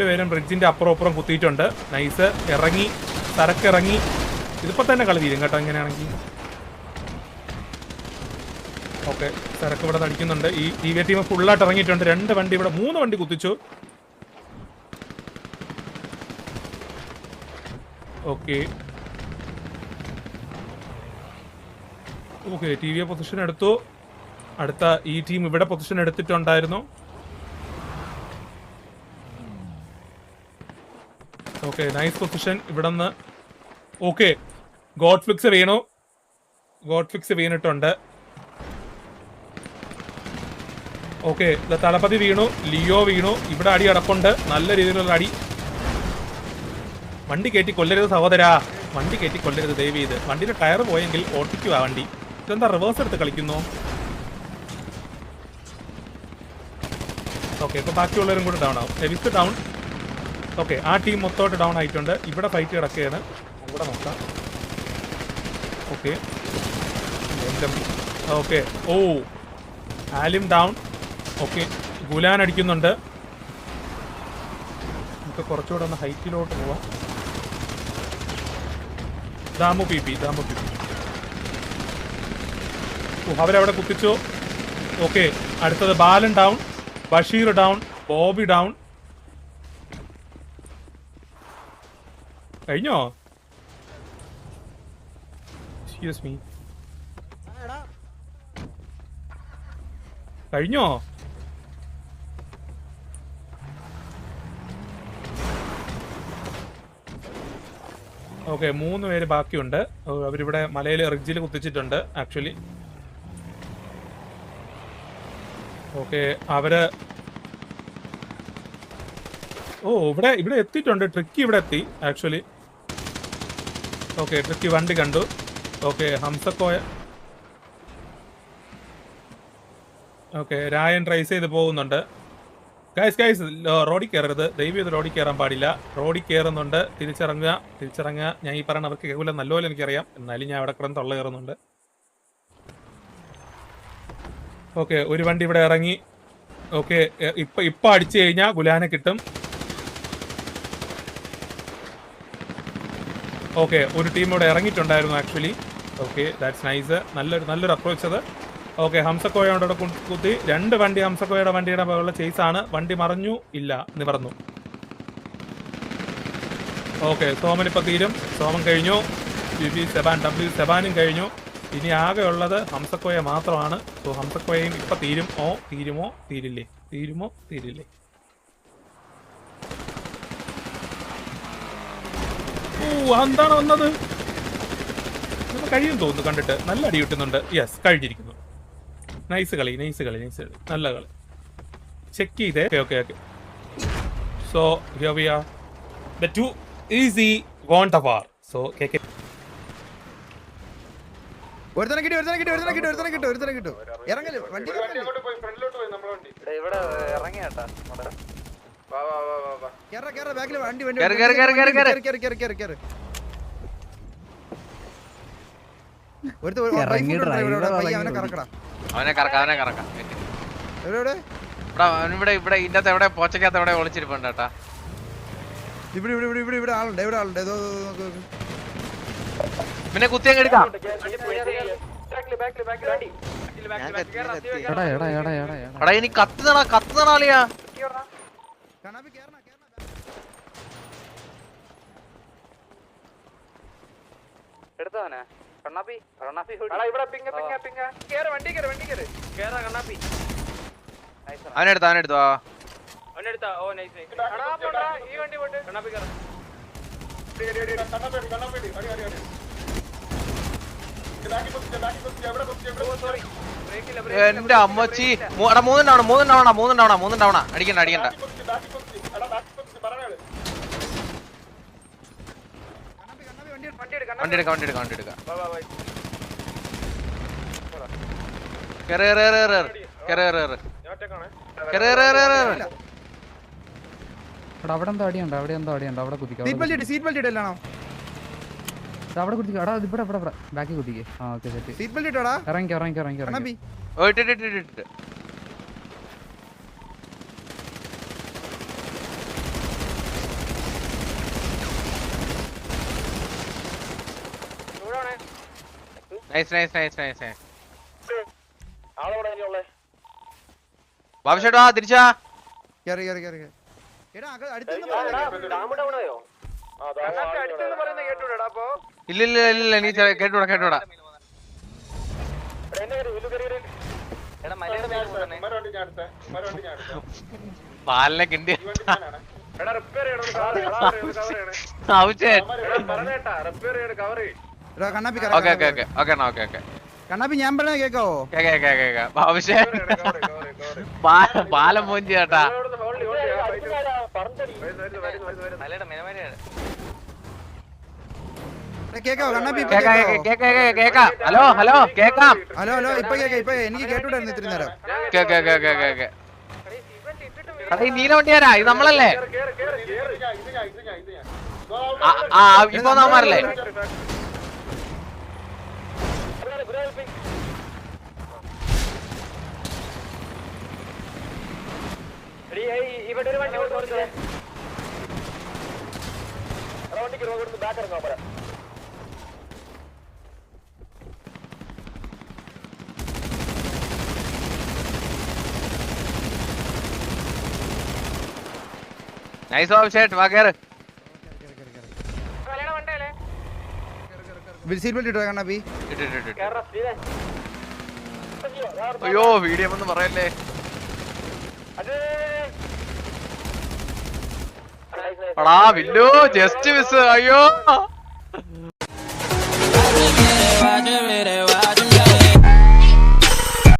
രണ്ടുപേരും ബ്രിഡ്ജിന്റെ അപ്പുറം കുത്തിയിട്ടുണ്ട്. നൈസ്. ഇറങ്ങി, സരക്കിറങ്ങി. ഇതിപ്പോ തന്നെ കളി തീരും കേട്ടോ ഇങ്ങനെയാണെങ്കിൽ. ഓക്കെ, സരക്ക് ഇവിടെ നടിക്കുന്നുണ്ട്. ഈ ടി ടീം ഫുള്ളായിട്ട് ഇറങ്ങിയിട്ടുണ്ട്. 2 വണ്ടി ഇവിടെ, 3 വണ്ടി കുത്തിച്ചു. Okay okay, T V position എടുത്തു. അടുത്ത ഈ ടീം ഇവിടെ പൊസിഷൻ എടുത്തിട്ടുണ്ടായിരുന്നു. ഓക്കെ, നൈസ് പൊസിഷൻ ഇവിടെ നിന്ന്. ഓക്കെ, ഗോഡ് ഫ്ലിക്സ് വീണിട്ടുണ്ട്. ഓക്കെ, തളപതി വീണു, ലിയോ വീണു. ഇവിടെ അടി അടപ്പുണ്ട്, നല്ല രീതിയിലുള്ള അടി. വണ്ടി കയറ്റി കൊല്ലരുത് സഹോദരാ, വണ്ടി കയറ്റി കൊല്ലരുത് ദയവ് ചെയ്ത്. വണ്ടിയുടെ ടയർ പോയെങ്കിൽ ഓട്ടിക്കുക വണ്ടി. ഇതെന്താ റിവേഴ്സ് എടുത്ത് കളിക്കുന്നു? ഓക്കെ, ഇപ്പൊ ബാക്കിയുള്ളവരും കൂടെ ഡൗൺ ആവും. എവിത്ത് ഡൗൺ. ഓക്കെ, ആ ടീം മൊത്തമായിട്ട് ഡൗൺ ആയിട്ടുണ്ട്. ഇവിടെ ഫൈറ്റ് കിടക്കുകയാണ്, ഇവിടെ നോക്കാം. ഓക്കെ ഓക്കെ, ഓ ആലിം ഡൗൺ. ഓക്കെ, ഗുലാൻ അടിക്കുന്നുണ്ട്. നമുക്ക് കുറച്ചുകൂടെ ഒന്ന് ഹൈറ്റിലോട്ട് പോവാം. Damu P P. അവരവിടെ കുത്തിച്ചു. ഓക്കെ, അടുത്തത് Balan down, Basheer down, Bobby down. കഴിഞ്ഞോ? എക്സ്ക്യൂസ് മീ, കഴിഞ്ഞോ? ഓക്കെ, 3 പേര് ബാക്കിയുണ്ട്. അവരിവിടെ മലയിൽ റിഡ്ജിൽ കുത്തിച്ചിട്ടുണ്ട് ആക്ച്വലി. ഓക്കെ, അവര് ഇവിടെ എത്തിയിട്ടുണ്ട്. ട്രിക്കി ഇവിടെ എത്തി ആക്ച്വലി. ഓക്കെ, ട്രിക്കി വണ്ടി കണ്ടു. Okay, Hamsakoya. Okay, Rayan tries ചെയ്ത് പോകുന്നുണ്ട്. ഗൈസ് റോഡിൽ കയറരുത് ദയവ് ചെയ്ത്. റോഡിൽ കയറാൻ പാടില്ല. റോഡിൽ കയറുന്നുണ്ട്. തിരിച്ചിറങ്ങുക. ഞാൻ ഈ പറയണ അവർക്ക് കേൾക്കില്ല, നല്ലപോലെ എനിക്കറിയാം. എന്നാലും ഞാൻ അവിടെ കിടന്ന് തൊള്ള കയറുന്നുണ്ട്. ഓക്കെ, ഒരു വണ്ടി ഇവിടെ ഇറങ്ങി. ഓക്കെ, ഇപ്പൊ അടിച്ചു കഴിഞ്ഞാൽ ഗുലാനെ കിട്ടും. ഓക്കെ, ഒരു ടീം ഇവിടെ ഇറങ്ങിയിട്ടുണ്ടായിരുന്നു ആക്ച്വലി. Okay, that's nice. നല്ലൊരു അപ്രോച്ച് അത്. ഓക്കെ, ഹംസക്കോയോടെ കുത്തി. 2 വണ്ടി ഹംസക്കോയുടെ വണ്ടിയുടെ ഉള്ള ചേസാണ്. വണ്ടി മറഞ്ഞു, ഇല്ല നിവർന്നു. ഓക്കെ, സോമൻ ഇപ്പൊ തീരും. സോമൻ കഴിഞ്ഞു. W7 കഴിഞ്ഞു. ഇനി ആകെ ഉള്ളത് ഹംസക്കോയ മാത്രമാണ്. സോ ഹംസക്കോയയും ഇപ്പൊ തീരും. തീരുമോ തീരില്ലേ? എന്താണ് വന്നത്? കഴിയും തോന്നുന്നു കണ്ടിട്ട്. നല്ല അടി കിട്ടുന്നുണ്ട്. യെസ്, കഴിഞ്ഞിരിക്കുന്നു. നൈസ് കളി. നല്ല കളി. ചെക്ക് ചെയ്തേ. Okay. So here we are. The 2 easy won the war. So KK ഒരുത്തനെ കിട്ടി. ഇറങ്ങല്ലേ വണ്ടി ഇവിടെ ഇറങ്ങിയാട്ടാ. കേറ ബാക്കിൽ വണ്ടി കേറ്. അവനെ കറക്കാം. ഇവിടെ ഇതിന്റെ എവിടെ പോച്ചക്കകത്ത് എവിടെ ഒളിച്ചിരിപ്പുണ്ട് കേട്ടാ. ഇവിടെ ആളുണ്ട്. പിന്നെ കുത്തിയങ്ങ് എടുക്കാം. എടാ ഇനി കത്തുന്നടാളിയാ. എടുത്തവനെ കണ്ണാപ്പി അവനെടുത്തോ. എന്റെ അമ്മച്ചി. 3 ഡൗണ. അടിക്കണ്ട. വണ്ടി എടുക്കാം. അവിടെ എന്തോ അടിയുണ്ട്. അവിടെ കുത്തിക്കാം. Seat belt ഇടലാണോ? അവിടെ കുത്തിക്കാം. ഇവിടെ ബാക്കി കുത്തിക്കേ. Okay set. സീറ്റ് ബെൽറ്റ് ഇട്ടോടാ. ഇറങ്ങി. നൈസ് ബാബുഷേട്ടാ തിരിച്ചാ കേറി കേറി കേറി കേറി. എടാ അടുത്തൊന്നും ഇല്ല നീ കേട്ടൂടാ പാലിനെ കിണ്ടി കണ്ണാപ്പി ഓക്കെ കണ്ണാപ്പി ഞാൻ പറഞ്ഞ കേക്കാവോ? ബാബുഷേ പാലം മോഞ്ചി ചേട്ടാ കേക്കാവോ കണ്ണാപ്പി? കേക്കാം ഹലോ കേക്കാം ഹലോ ഹലോ ഇപ്പൊ എനിക്ക് കേട്ടൂടായിരുന്നു ഇത്രയും നേരം. ഈ നീല വണ്ടിയാരാ ഇത് നമ്മളല്ലേ? ഇപ്പൊ നമ്മരല്ലേ? ഇവിടെ ഒരു വണ്ടി നൈസ് ഓപ്ഷൻ വാ കേറ് സീറ്റ് ബെൽറ്റ് ഇട്ടോ കണ്ണാപ്പി? അയ്യോ വീഡിയോ ഒന്നും പറയല്ലേ അടാ വില്ലു ജസ്റ്റ് മിസ് അയ്യോ